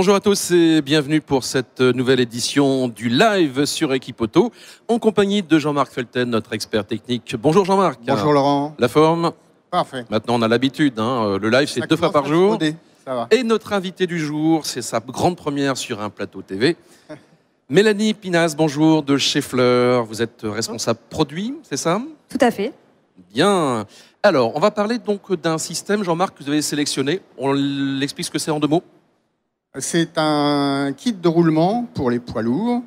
Bonjour à tous et bienvenue pour cette nouvelle édition du live sur Équipe Auto en compagnie de Jean-Marc Felten, notre expert technique. Bonjour Jean-Marc. Bonjour Laurent. La forme? Parfait. Maintenant on a l'habitude, hein. Le live c'est 2 fois par jour. Ça va. Et notre invité du jour, c'est sa grande première sur un plateau TV. Mélanie Pinas, bonjour, de chez Fleur. Vous êtes responsable produit, c'est ça? Tout à fait. Bien. Alors, on va parler donc d'un système, Jean-Marc, que vous avez sélectionné. On l'explique ce que c'est en 2 mots? C'est un kit de roulement pour les poids lourds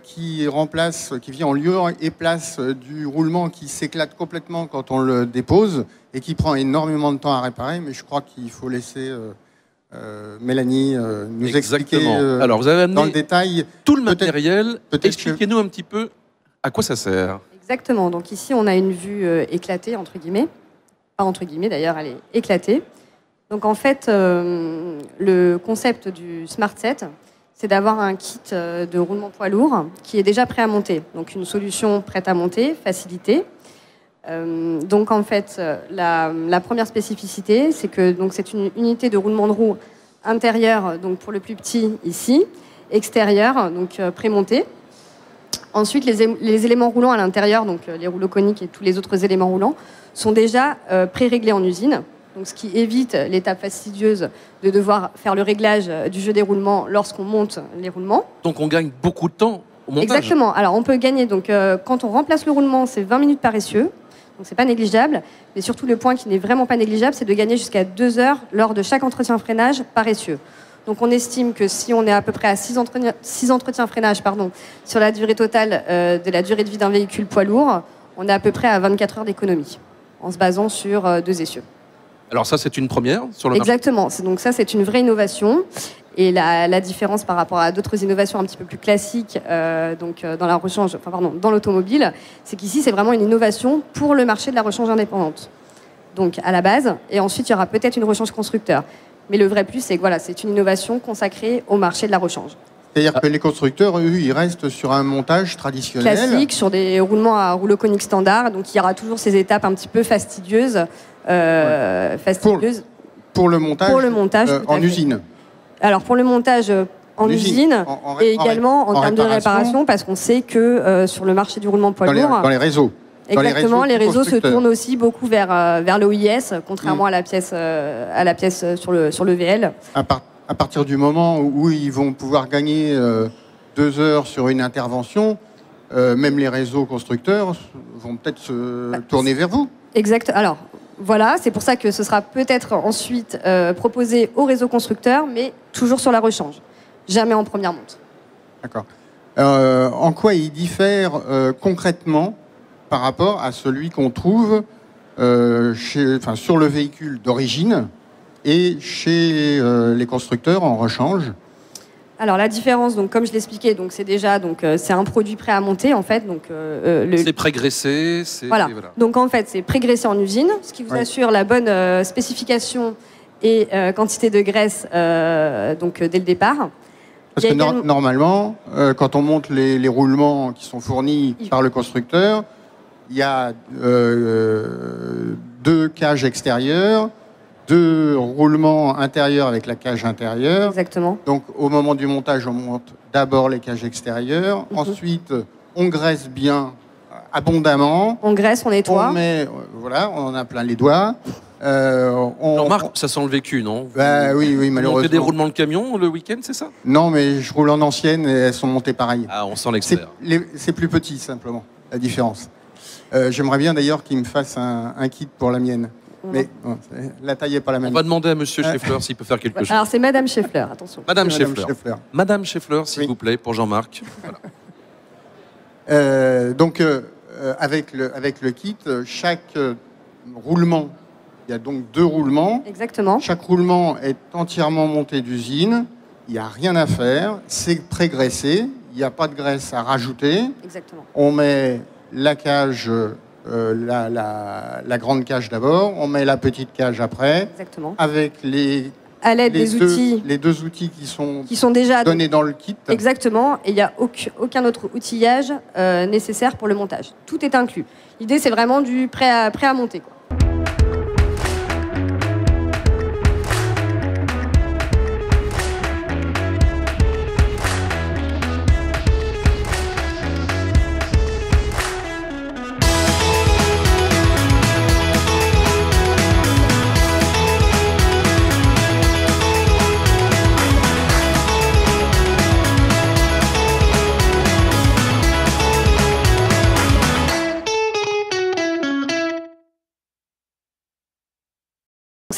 qui vient en lieu et place du roulement qui s'éclate complètement quand on le dépose et qui prend énormément de temps à réparer. Mais je crois qu'il faut laisser Mélanie nous expliquer Alors, vous avez amené dans le détail tout le matériel. Expliquez-nous un petit peu à quoi ça sert. Exactement. Donc ici, on a une vue éclatée, entre guillemets. Pas entre guillemets, d'ailleurs, elle est éclatée. Donc en fait, le concept du Smart Set, c'est d'avoir un kit de roulement poids lourd qui est déjà prêt à monter. Donc une solution prête à monter, facilitée. Donc en fait, la première spécificité, c'est que c'est une unité de roulement de roue intérieure, donc pour le plus petit ici, extérieur, donc prémonté. Ensuite, les éléments roulants à l'intérieur, donc les rouleaux coniques et tous les autres éléments roulants, sont déjà pré-réglés en usine. Donc, ce qui évite l'étape fastidieuse de devoir faire le réglage du jeu des roulements lorsqu'on monte les roulements. Donc on gagne beaucoup de temps au montage. Exactement. Alors on peut gagner, donc, quand on remplace le roulement, c'est 20 minutes par essieu. Donc c'est pas négligeable. Mais surtout, le point qui n'est vraiment pas négligeable, c'est de gagner jusqu'à 2 heures lors de chaque entretien freinage par essieu. Donc on estime que si on est à peu près à 6 entretiens freinage sur la durée totale de la durée de vie d'un véhicule poids lourd, on est à peu près à 24 heures d'économie en se basant sur 2 essieux. Alors ça, c'est une première sur le marché. Exactement. Donc ça, c'est une vraie innovation. Et la différence par rapport à d'autres innovations un petit peu plus classiques dans la rechange, dans l'automobile, c'est qu'ici, c'est vraiment une innovation pour le marché de la rechange indépendante. Donc à la base, et ensuite, il y aura peut-être une rechange constructeur. Mais le vrai plus, c'est que voilà, c'est une innovation consacrée au marché de la rechange. C'est-à-dire que les constructeurs, eux, ils restent sur un montage traditionnel. Classique, sur des roulements à rouleau conique standard. Donc il y aura toujours ces étapes un petit peu fastidieuses. Pour le montage, en usine. Alors pour le montage en usine et également en termes de réparation, parce qu'on sait que sur le marché du roulement poids lourd, dans les réseaux. Exactement, les réseaux se tournent aussi beaucoup vers l'OIS, contrairement à la pièce sur le VL. À partir du moment où ils vont pouvoir gagner 2 heures sur une intervention, même les réseaux constructeurs vont peut-être se tourner vers vous. Exact. Alors voilà, c'est pour ça que ce sera peut-être ensuite proposé aux réseaux constructeurs, mais toujours sur la rechange, jamais en première monte. D'accord. En quoi il diffère concrètement par rapport à celui qu'on trouve sur le véhicule d'origine et chez les constructeurs en rechange? Alors la différence, donc comme je l'expliquais, c'est déjà c'est un produit prêt à monter en fait. C'est prégraissé. Voilà. Donc en fait c'est prégraissé en usine, ce qui vous assure la bonne spécification et quantité de graisse dès le départ. Parce que normalement, quand on monte les roulements qui sont fournis par le constructeur, il y a 2 cages extérieures, 2 roulements intérieurs avec la cage intérieure. Exactement. Donc, au moment du montage, on monte d'abord les cages extérieures. Ensuite, on graisse bien abondamment. On graisse, on nettoie. On en a plein les doigts. Jean-Marc, ça sent le vécu, non? Oui, malheureusement. Vous montez des roulements de camion le week-end, c'est ça? Non, mais je roule en ancienne et elles sont montées pareil. Ah, on sent l'expert. C'est plus petit, simplement, la différence. J'aimerais bien d'ailleurs qu'il me fasse un kit pour la mienne. Mais la taille n'est pas la même. On va demander à Monsieur Scheffler s'il peut faire quelque chose. Alors c'est Madame Scheffler, attention. Madame Scheffler. Madame Scheffler, s'il vous plaît, pour Jean-Marc. Voilà. Avec le kit, chaque roulement, il y a donc 2 roulements. Exactement. Chaque roulement est entièrement monté d'usine. Il n'y a rien à faire. C'est pré-graissé. Il n'y a pas de graisse à rajouter. Exactement. On met la cage, la grande cage d'abord. On met la petite cage après. Exactement. Avec à l'aide des outils. Les 2 outils qui sont déjà donnés dans le kit. Exactement. Et il n'y a aucun autre outillage nécessaire pour le montage. Tout est inclus. L'idée, c'est vraiment du prêt à monter, quoi.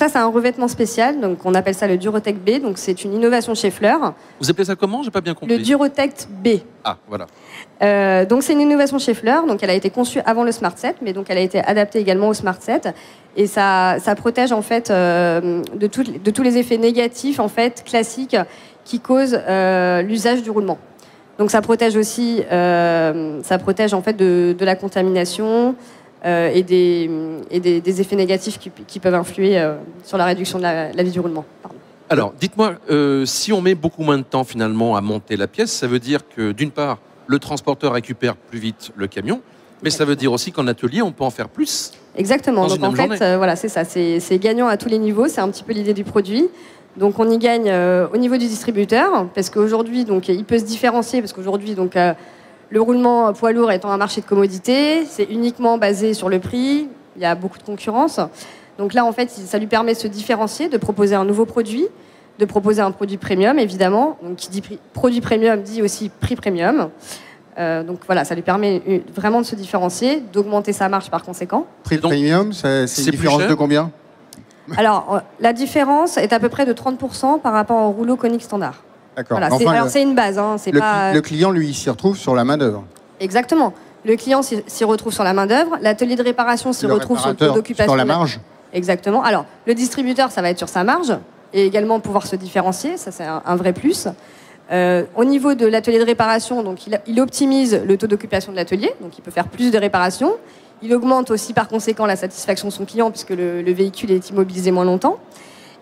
ça, c'est un revêtement spécial. Donc, on appelle ça le Durotech B. Donc, c'est une innovation chez Fleur. Vous appelez ça comment? J'ai pas bien compris. Le Durotech B. Ah, voilà. Donc, c'est une innovation chez Fleur. Donc, elle a été conçue avant le Smart 7, mais donc elle a été adaptée également au Smart 7. Et ça protège en fait de tous les effets négatifs en fait classiques qui causent l'usage du roulement. Donc, ça protège aussi, en fait de la contamination. Et des effets négatifs qui peuvent influer sur la réduction de la vie du roulement. Pardon. Alors, dites-moi, si on met beaucoup moins de temps finalement à monter la pièce, ça veut dire que d'une part, le transporteur récupère plus vite le camion, mais ça veut dire aussi qu'en atelier, on peut en faire plus. Exactement. Donc en fait, voilà, c'est ça. C'est gagnant à tous les niveaux. C'est un petit peu l'idée du produit. Donc on y gagne au niveau du distributeur, parce qu'aujourd'hui, donc il peut se différencier, parce qu'aujourd'hui, donc le roulement poids lourd étant un marché de commodité, c'est uniquement basé sur le prix, il y a beaucoup de concurrence. Donc là, en fait, ça lui permet de se différencier, de proposer un nouveau produit, de proposer un produit premium, évidemment. Donc qui dit produit premium dit aussi prix premium. Donc voilà, ça lui permet vraiment de se différencier, d'augmenter sa marge par conséquent. Prix premium, c'est une différence de combien? Alors, la différence est à peu près de 30% par rapport au rouleau conique standard. D'accord. Voilà, enfin, alors c'est une base. Hein, le client, lui, il s'y retrouve sur la main-d'œuvre. Exactement. Le client s'y retrouve sur la main-d'œuvre. L'atelier de réparation s'y retrouve sur le taux d'occupation. Sur la marge. Exactement. Alors, le distributeur, ça va être sur sa marge et également pouvoir se différencier. Ça, c'est un vrai plus. Au niveau de l'atelier de réparation, donc, il optimise le taux d'occupation de l'atelier. Donc, il peut faire plus de réparations. Il augmente aussi, par conséquent, la satisfaction de son client puisque le véhicule est immobilisé moins longtemps.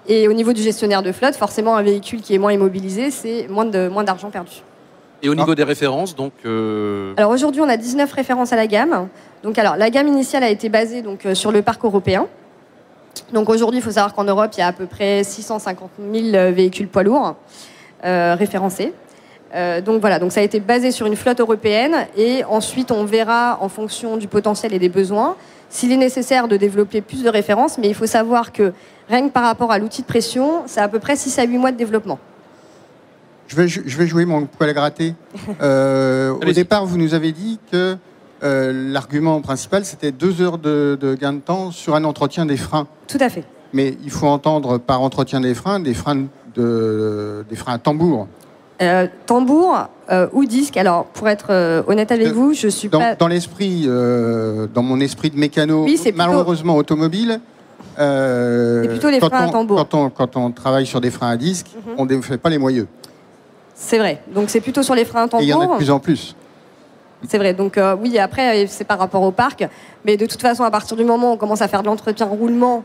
Et au niveau du gestionnaire de flotte, forcément, un véhicule qui est moins immobilisé, c'est moins d'argent perdu. Et au niveau des références, donc... Alors aujourd'hui, on a 19 références à la gamme. Donc, alors, la gamme initiale a été basée donc, sur le parc européen. Donc aujourd'hui, il faut savoir qu'en Europe, il y a à peu près 650 000 véhicules poids lourds référencés. Donc voilà, donc ça a été basé sur une flotte européenne. Et ensuite, on verra, en fonction du potentiel et des besoins, s'il est nécessaire de développer plus de références. Mais il faut savoir que rien que par rapport à l'outil de pression, c'est à peu près 6 à 8 mois de développement. Je vais jouer mon poil à gratter. Au départ, vous nous avez dit que l'argument principal, c'était 2 heures de gain de temps sur un entretien des freins. Tout à fait. Mais il faut entendre par entretien des freins à tambour. Tambour ou disque. Alors, pour être honnête avec vous, je suis pas... Dans mon esprit de mécano, oui, malheureusement automobile, c'est plutôt les freins à tambour. Quand on travaille sur des freins à disque, on ne fait pas les moyeux. C'est vrai. Donc, c'est plutôt sur les freins à tambour. Et il y en a de plus en plus. C'est vrai. Donc, oui, après, c'est par rapport au parc. Mais de toute façon, à partir du moment où on commence à faire de l'entretien roulement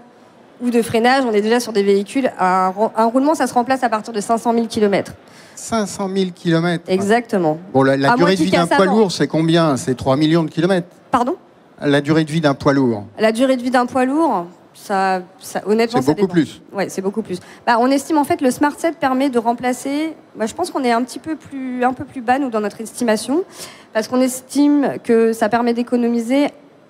ou de freinage, on est déjà sur des véhicules. Un roulement, ça se remplace à partir de 500 000 km. 500 000 km. Exactement. Bon, la durée de vie d'un poids lourd, c'est combien? C'est 3 millions de kilomètres. Pardon? La durée de vie d'un poids lourd. La durée de vie d'un poids lourd, honnêtement, c'est beaucoup plus. Oui, c'est beaucoup plus. On estime en fait le Smart 7 permet de remplacer. Je pense qu'on est un peu plus bas, nous, dans notre estimation, parce qu'on estime que ça permet d'économiser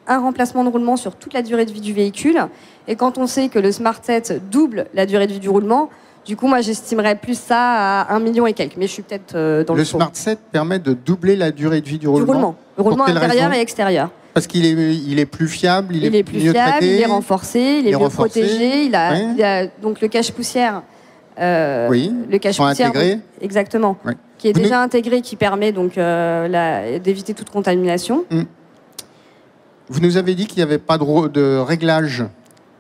un remplacement de roulement sur toute la durée de vie du véhicule. Et quand on sait que le Smart 7 double la durée de vie du roulement, du coup, moi, j'estimerais plus ça à 1 million et quelques. Mais je suis peut-être dans le Smart 7 permet de doubler la durée de vie du roulement. Le roulement intérieur et extérieur. Parce qu'il est plus fiable, il est plus fiable, traité, il est renforcé, il est mieux protégé. Il a donc le cache-poussière. Le cache-poussière intégré. Exactement. Oui. Qui est déjà intégré, qui permet donc d'éviter toute contamination. Vous nous avez dit qu'il n'y avait pas de réglage.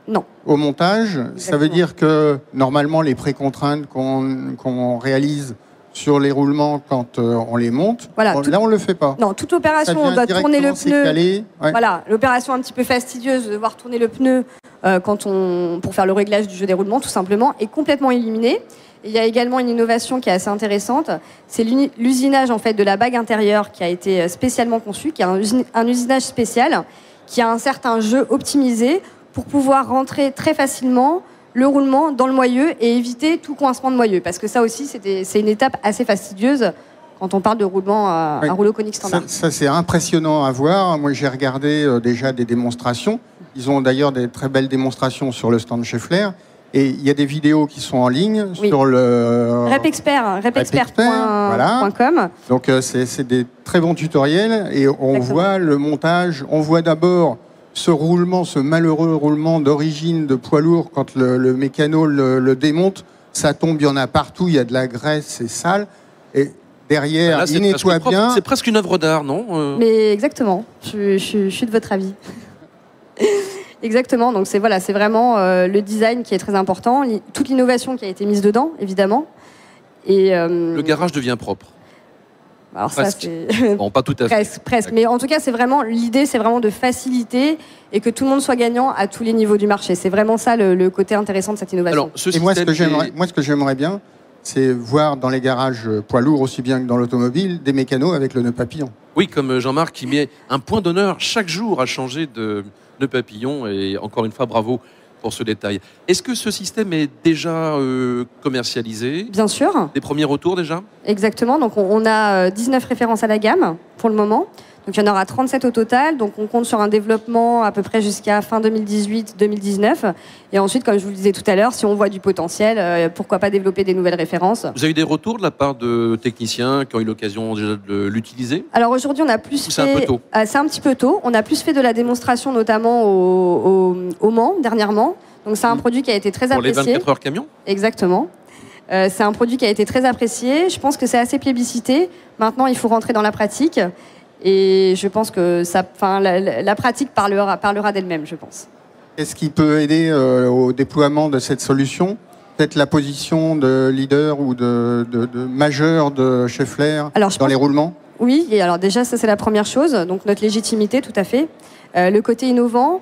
Non. Au montage. Exactement. Ça veut dire que normalement les précontraintes qu'on réalise sur les roulements quand on les monte, là on le fait pas. Non, toute opération, on doit tourner le pneu. Voilà, l'opération un petit peu fastidieuse de devoir tourner le pneu pour faire le réglage du jeu des roulements, tout simplement, est complètement éliminée. Et il y a également une innovation qui est assez intéressante, c'est l'usinage en fait de la bague intérieure qui a été spécialement conçue, qui a un usinage spécial, qui a un certain jeu optimisé pour pouvoir rentrer très facilement le roulement dans le moyeu et éviter tout coincement de moyeu. Parce que ça aussi, c'est une étape assez fastidieuse quand on parle de roulement à rouleau conique standard. Ça c'est impressionnant à voir. Moi, j'ai regardé déjà des démonstrations. Ils ont d'ailleurs des très belles démonstrations sur le stand chez Flair. Et il y a des vidéos qui sont en ligne sur le... repexpert.com. Donc, c'est des très bons tutoriels. Et on voit le montage. On voit d'abord ce roulement, ce malheureux roulement d'origine de poids lourd, quand le mécano le démonte, ça tombe, il y en a partout, il y a de la graisse, c'est sale. Et derrière, Là, il nettoie bien. C'est presque une œuvre d'art, non Mais exactement, je suis de votre avis. Exactement, donc c'est voilà, c'est vraiment le design qui est très important, toute l'innovation qui a été mise dedans, évidemment. Et, le garage devient propre. Alors presque. ça, c'est... Bon, pas tout à fait. Presque. Mais en tout cas, c'est vraiment l'idée, c'est vraiment de faciliter et que tout le monde soit gagnant à tous les niveaux du marché. C'est vraiment ça le côté intéressant de cette innovation. Alors, et moi, ce que j'aimerais bien, c'est voir dans les garages poids lourds, aussi bien que dans l'automobile, des mécanos avec le nœud papillon. Oui, comme Jean-Marc qui met un point d'honneur chaque jour à changer de nœud papillon. Et encore une fois, bravo pour ce détail. Est-ce que ce système est déjà commercialisé? Bien sûr. Des premiers retours déjà? Exactement. Donc on a 19 références à la gamme pour le moment. Donc il y en aura 37 au total. Donc on compte sur un développement à peu près jusqu'à fin 2018-2019. Et ensuite, comme je vous le disais tout à l'heure, si on voit du potentiel, pourquoi pas développer des nouvelles références. Vous avez eu des retours de la part de techniciens qui ont eu l'occasion déjà de l'utiliser? Alors aujourd'hui, on a plus fait... C'est un peu tôt. C'est un petit peu tôt. On a plus fait de la démonstration, notamment au Mans, dernièrement. Donc c'est un produit qui a été très apprécié. Pour les 24 heures camion? Exactement. C'est un produit qui a été très apprécié. Je pense que c'est assez plébiscité. Maintenant, il faut rentrer dans la pratique. Et je pense que la pratique parlera d'elle-même, je pense. Qu'est-ce qui peut aider au déploiement de cette solution? Peut-être la position de leader ou de majeur de Schaeffler dans les roulements? Oui, et alors déjà, ça c'est la première chose. Donc notre légitimité, tout à fait. Le côté innovant.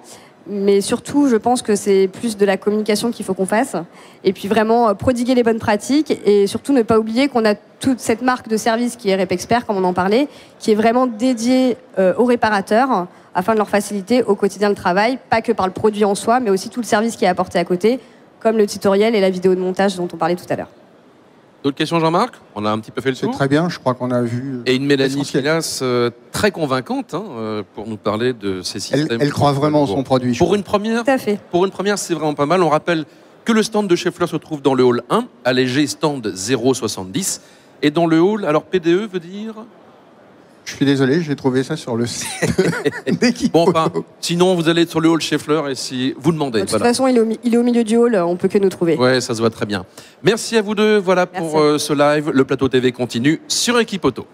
Mais surtout, je pense que c'est plus de la communication qu'il faut qu'on fasse. Et puis vraiment prodiguer les bonnes pratiques. Et surtout ne pas oublier qu'on a toute cette marque de service qui est RepExpert, comme on en parlait, qui est vraiment dédiée aux réparateurs afin de leur faciliter au quotidien le travail, pas que par le produit en soi, mais aussi tout le service qui est apporté à côté, comme le tutoriel et la vidéo de montage dont on parlait tout à l'heure. D'autres questions, Jean-Marc? On a un petit peu fait le tour. C'est très bien, je crois qu'on a vu. Et une Mélanie Pilas très convaincante pour nous parler de ces systèmes. Elle croit vraiment en son produit. Pour une première, tout à fait. Pour une première, c'est vraiment pas mal. On rappelle que le stand de Schaeffler se trouve dans le hall 1, allégé stand 070. Et dans le hall, alors PDE veut dire? Je suis désolé, j'ai trouvé ça sur le site d'Equipo. Bon, enfin, sinon, vous allez sur le hall Schaeffler et si vous demandez. De toute façon, il est au milieu du hall, on peut que nous trouver. Ouais, ça se voit très bien. Merci à vous deux. Voilà pour ce live. Le plateau TV continue sur Equipo Auto.